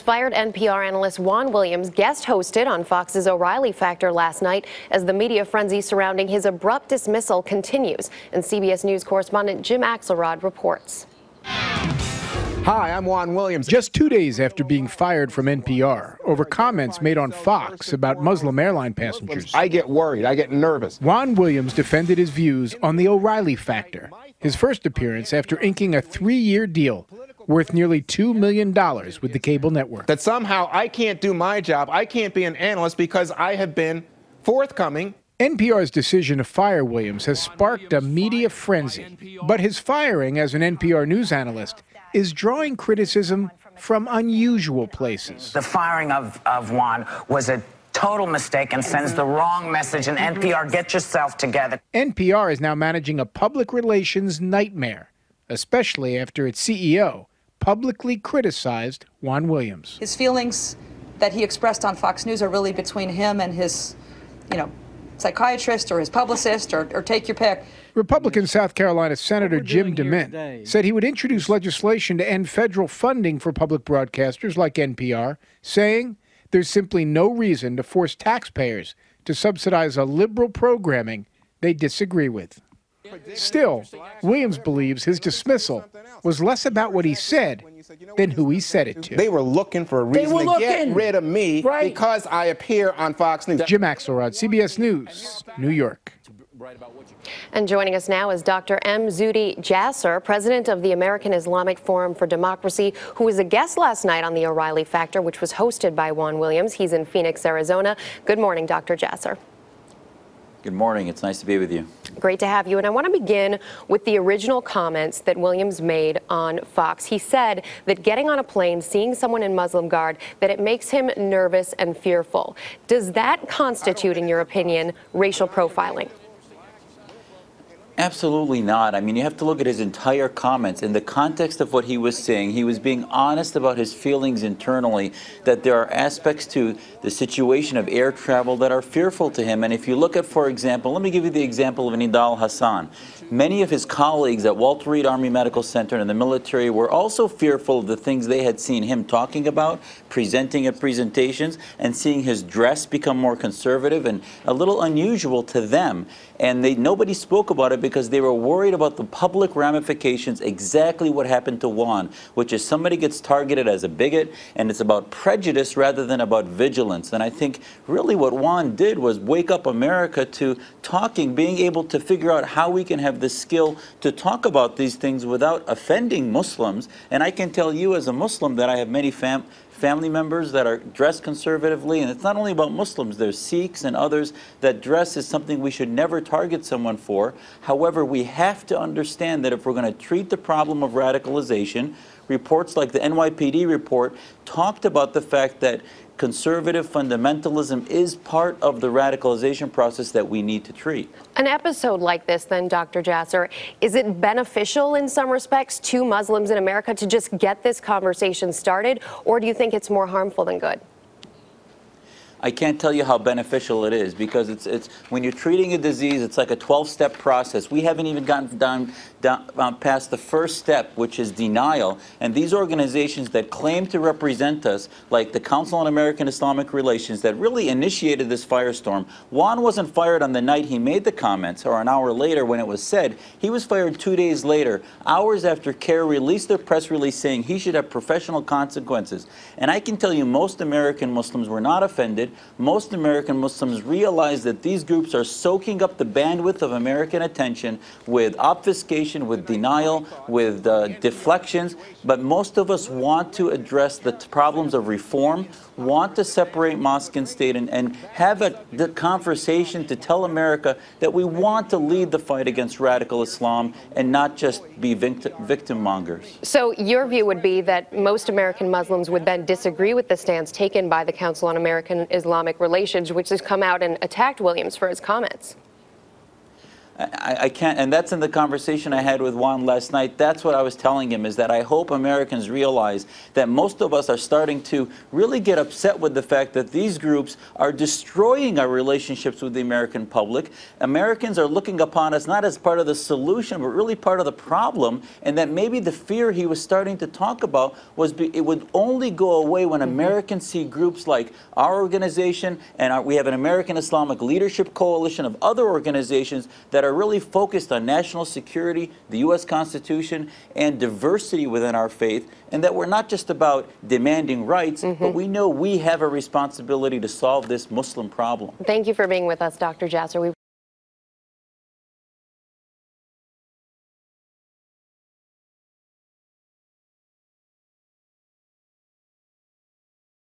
Fired NPR analyst Juan Williams guest hosted on Fox's O'Reilly Factor last night as the media frenzy surrounding his abrupt dismissal continues. And CBS News correspondent Jim Axelrod reports. Hi, I'm Juan Williams. Just 2 days after being fired from NPR over comments made on Fox about Muslim airline passengers, I get worried. I get nervous. Juan Williams defended his views on the O'Reilly Factor, his first appearance after inking a 3-year deal worth nearly $2 million with the cable network. That somehow I can't do my job. I can't be an analyst because I have been forthcoming. NPR's decision to fire Williams has sparked a media frenzy, but his firing as an NPR news analyst is drawing criticism from unusual places. The firing of Juan was a total mistake and sends the wrong message. And NPR, get yourself together. NPR is now managing a public relations nightmare, especially after its CEO publicly criticized Juan Williams. His feelings that he expressed on Fox News are really between him and his, psychiatrist or his publicist or take your pick. Republican South Carolina Senator Jim DeMint said he would introduce legislation to end federal funding for public broadcasters like NPR, saying there's simply no reason to force taxpayers to subsidize a liberal programming they disagree with. Still, Williams believes his dismissal was less about what he said than who he said it to. They were looking for a reason to get rid of me because I appear on Fox News. Jim Axelrod, CBS News, New York. And joining us now is Dr. Zuhdi Jasser, president of the American Islamic Forum for Democracy, who was a guest last night on the O'Reilly Factor, which was hosted by Juan Williams. He's in Phoenix, Arizona. Good morning, Dr. Jasser. Good morning. It's nice to be with you. Great to have you. And I want to begin with the original comments that Williams made on Fox. He said that getting on a plane, seeing someone in Muslim garb, that it makes him nervous and fearful. Does that constitute, in your opinion, racial profiling? Absolutely not. I mean, you have to look at his entire comments. In the context of what he was saying, he was being honest about his feelings internally, that there are aspects to the situation of air travel that are fearful to him. And if you look at, for example, let me give you the example of Nidal Hassan. Many of his colleagues at Walter Reed Army Medical Center and the military were also fearful of the things they had seen him talking about, presenting at presentations, and seeing his dress become more conservative and a little unusual to them. And nobody spoke about it because they were worried about the public ramifications, exactly what happened to Juan, which is somebody gets targeted as a bigot, and it's about prejudice rather than about vigilance. And I think really what Juan did was wake up America to talking, being able to figure out how we can have the skill to talk about these things without offending Muslims. And I can tell you as a Muslim that I have many family members that are dressed conservatively, and it's not only about Muslims, there's Sikhs and others that dress is something we should never target someone for. However, we have to understand that if we're going to treat the problem of radicalization, reports like the NYPD report talked about the fact that conservative fundamentalism is part of the radicalization process that we need to treat. An episode like this, then, Dr. Jasser, is it beneficial in some respects to Muslims in America to just get this conversation started, or do you think it's more harmful than good? I can't tell you how beneficial it is, because it's when you're treating a disease, it's like a 12-step process. We haven't even gotten down past the first step, which is denial. And these organizations that claim to represent us, like the Council on American Islamic Relations, that really initiated this firestorm. Juan wasn't fired on the night he made the comments, or an hour later when it was said. He was fired 2 days later, hours after CARE released their press release saying he should have professional consequences. And I can tell you most American Muslims were not offended. Most American Muslims realize that these groups are soaking up the bandwidth of American attention with obfuscation, with denial, with deflections. But most of us want to address the problems of reform, want to separate mosque and state, and have the conversation to tell America that we want to lead the fight against radical Islam and not just be victim mongers. So your view would be that most American Muslims would then disagree with the stance taken by the Council on American Islamic Relations, which has come out and attacked Williams for his comments. I can't, and that's in the conversation I had with Juan last night. That's what I was telling him, is that I hope Americans realize that most of us are starting to really get upset with the fact that these groups are destroying our relationships with the American public. Americans are looking upon us not as part of the solution, but really part of the problem, and that maybe the fear he was starting to talk about was it would only go away when Americans see groups like our organization, and we have an American Islamic Leadership Coalition of other organizations that are really focused on national security, the U.S. Constitution, and diversity within our faith, and that we're not just about demanding rights, but we know we have a responsibility to solve this Muslim problem. Thank you for being with us, Dr. Jasser.